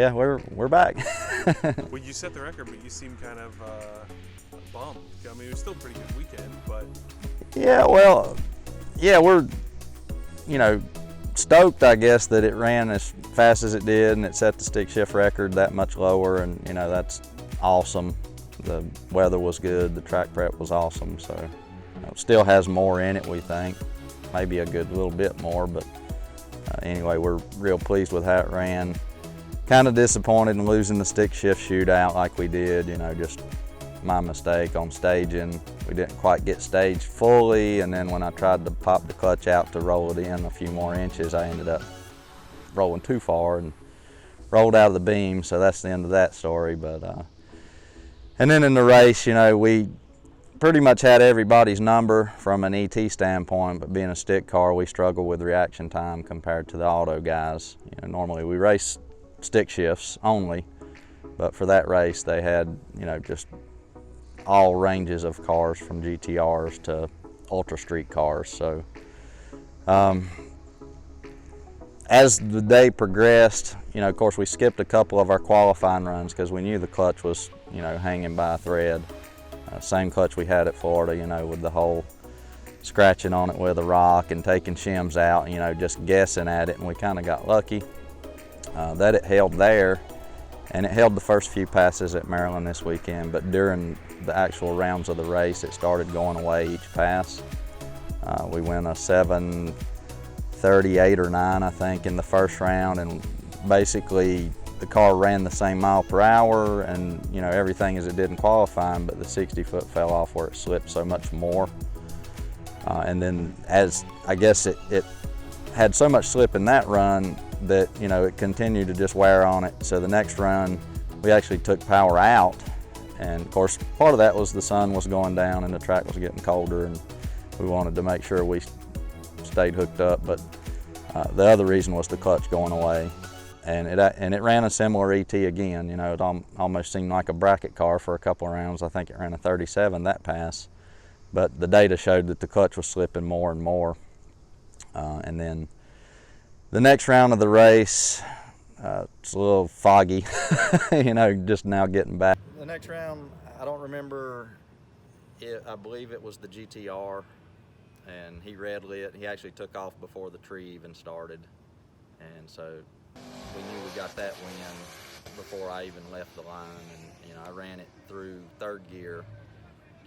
Yeah, we're back. Well, you set the record, but you seem kind of bummed. I mean, it was still a pretty good weekend, but Yeah, well, yeah, we're, stoked, I guess, that it ran as fast as it did and it set the stick shift record that much lower, and that's awesome. The weather was good, the track prep was awesome, so it still has more in it, we think. Maybe a good little bit more, but anyway, we're real pleased with how it ran. Kind of disappointed in losing the stick shift shootout like we did, just my mistake on staging. We didn't quite get staged fully, and then when I tried to pop the clutch out to roll it in a few more inches, I ended up rolling too far and rolled out of the beam, so that's the end of that story. But and then in the race, we pretty much had everybody's number from an ET standpoint, but being a stick car, we struggle with reaction time compared to the auto guys. Normally we race stick shifts only, but for that race they had, just all ranges of cars from GTRs to ultra street cars. So as the day progressed, of course we skipped a couple of our qualifying runs because we knew the clutch was, hanging by a thread. Same clutch we had at Florida, with the whole scratching on it with a rock and taking shims out, just guessing at it, and we kind of got lucky that it held there, and it held the first few passes at Maryland this weekend, but during the actual rounds of the race, it started going away each pass. We went a 7:38 or 9, I think, in the first round, and basically the car ran the same mile per hour and everything as it did in qualifying, but the 60-foot fell off where it slipped so much more. And then as I guess it had so much slip in that run that it continued to just wear on it. So the next run we actually took power out, and of course part of that was the sun was going down and the track was getting colder, and we wanted to make sure we stayed hooked up. But the other reason was the clutch going away. And it ran a similar ET again. It almost seemed like a bracket car for a couple of rounds. I think it ran a 37 that pass, but the data showed that the clutch was slipping more and more. And then the next round of the race, it's a little foggy, just now getting back. The next round, I don't remember it. I believe it was the GTR, and he red lit. He actually took off before the tree even started, and so we knew we got that win before I even left the line. And I ran it through third gear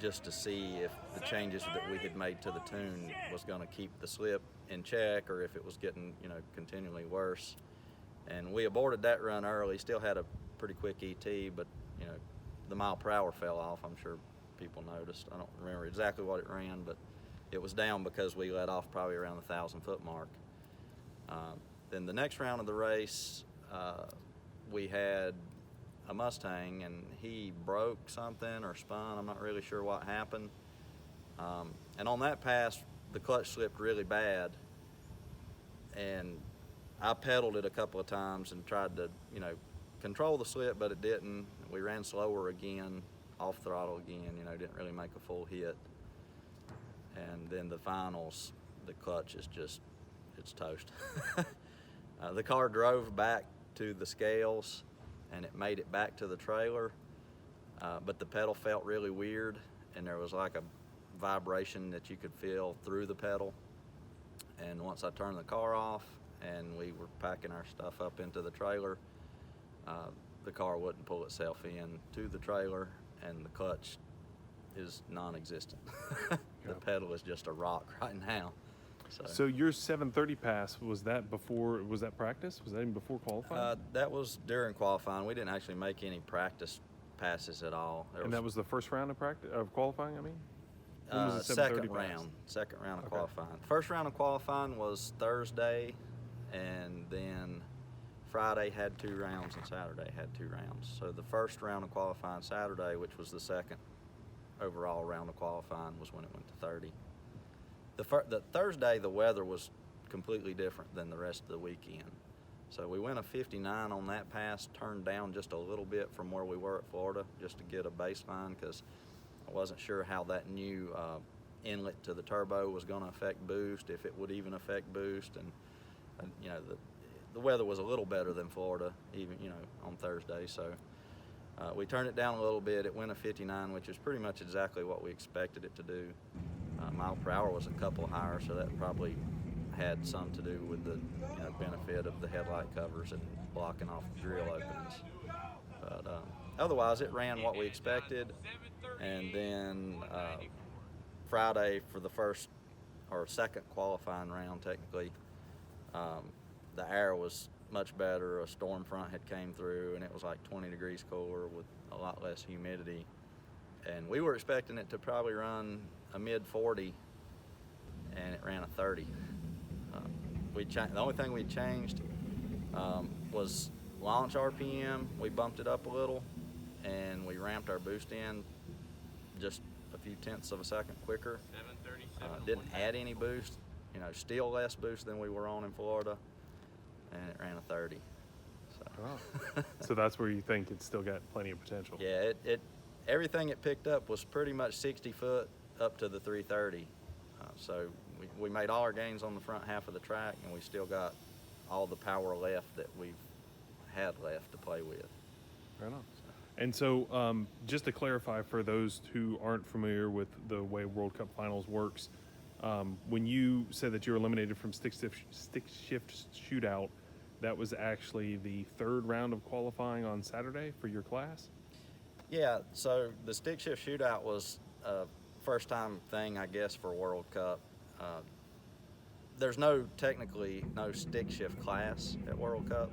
just to see if the changes that we had made to the tune was going to keep the slip in check or if it was getting continually worse. And we aborted that run early. Still had a pretty quick ET, but the mile per hour fell off. I'm sure people noticed. I don't remember exactly what it ran, but it was down because we let off probably around the 1,000-foot mark. Then the next round of the race, we had a Mustang, and he broke something or spun. I'm not really sure what happened. And on that pass, the clutch slipped really bad, and I pedaled it a couple of times and tried to, control the slip, but it didn't. We ran slower again, off throttle again, didn't really make a full hit. And then the finals, the clutch is just, it's toast. The car drove back to the scales and it made it back to the trailer, but the pedal felt really weird, and there was like a vibration that you could feel through the pedal. And once I turned the car off and we were packing our stuff up into the trailer, the car wouldn't pull itself in to the trailer, and the clutch is non-existent. The pedal is just a rock right now. So your 7:30 pass, was that practice? Was that even before qualifying? That was during qualifying. We didn't actually make any practice passes at all. That was the first round of qualifying, I mean? When was the second round of qualifying. First round of qualifying was Thursday, and then Friday had 2 rounds and Saturday had 2 rounds. So the first round of qualifying Saturday, which was the second overall round of qualifying, was when it went to 30. The Thursday, the weather was completely different than the rest of the weekend. So we went a 59 on that pass, turned down just a little bit from where we were at Florida, just to get a baseline, because I wasn't sure how that new inlet to the turbo was going to affect boost, if it would even affect boost. And the weather was a little better than Florida, even, you know, on Thursday. So we turned it down a little bit. It went a 59, which is pretty much exactly what we expected it to do. Mile per hour was a couple higher, so that probably had some to do with the, you know, benefit of the headlight covers and blocking off the grill openings. But otherwise, it ran what we expected. And then Friday for the first or second qualifying round, technically, the air was much better. A storm front had came through, and it was like 20 degrees cooler with a lot less humidity. And we were expecting it to probably run a mid 40, and it ran a 30. The only thing we changed was launch RPM. We bumped it up a little, and we ramped our boost in just a few tenths of a second quicker. Didn't add any boost, you know, still less boost than we were on in Florida, and it ran a 30. So, oh. So that's where you think it's still got plenty of potential. Yeah, everything it picked up was pretty much 60 foot up to the 330. So we made all our gains on the front half of the track, and we still got all the power left that we've had left to play with. Right on. And so just to clarify for those who aren't familiar with the way World Cup Finals works, when you said that you were eliminated from stick shift shootout, that was actually the third round of qualifying on Saturday for your class? Yeah, so the stick shift shootout was a first time thing, I guess, for World Cup. There's technically no stick shift class at World Cup,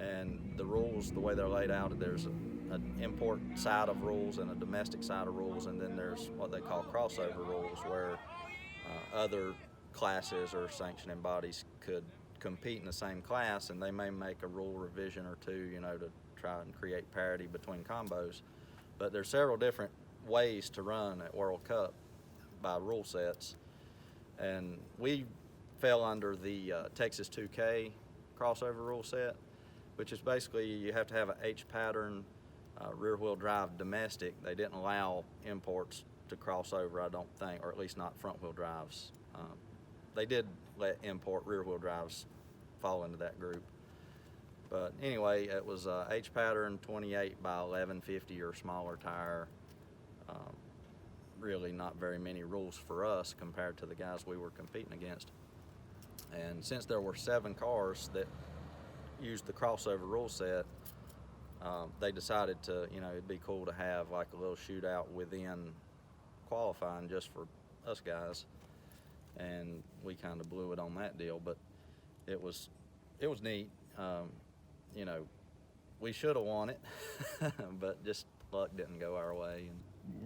and the rules, the way they're laid out, there's an import side of rules and a domestic side of rules, and then there's what they call crossover rules, where other classes or sanctioning bodies could compete in the same class, and they may make a rule revision or two, you know, to try and create parity between combos. But there's several different ways to run at World Cup by rule sets, and we fell under the Texas 2K crossover rule set, which is basically you have to have an H pattern rear-wheel drive domestic. They didn't allow imports to cross over, I don't think, or at least not front-wheel drives. They did let import rear-wheel drives fall into that group. But anyway, it was H pattern 28 by 1150 or smaller tire. Really not very many rules for us compared to the guys we were competing against. And since there were 7 cars that used the crossover rule set, they decided to, you know, it'd be cool to have like a little shootout within qualifying just for us guys. And we kind of blew it on that deal, but it was neat. You know, we should have won it, but just luck didn't go our way. And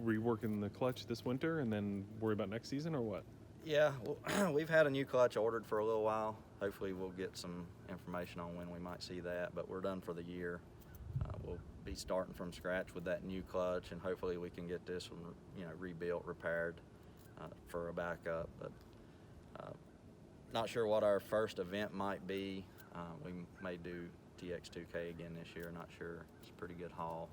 were you working the clutch this winter and then worry about next season, or what? Yeah, well, we've had a new clutch ordered for a little while. Hopefully we'll get some information on when we might see that, but we're done for the year. We'll be starting from scratch with that new clutch, and hopefully we can get this one, you know, rebuilt, repaired for a backup. But not sure what our first event might be. We may do TX2K again this year, not sure. It's a pretty good haul,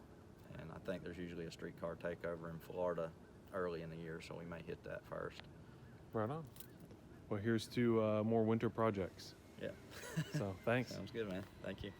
and I think there's usually a streetcar takeover in Florida early in the year, so we may hit that first. Right on. Well, here's to more winter projects. Yeah. So thanks. Sounds good, man. Thank you.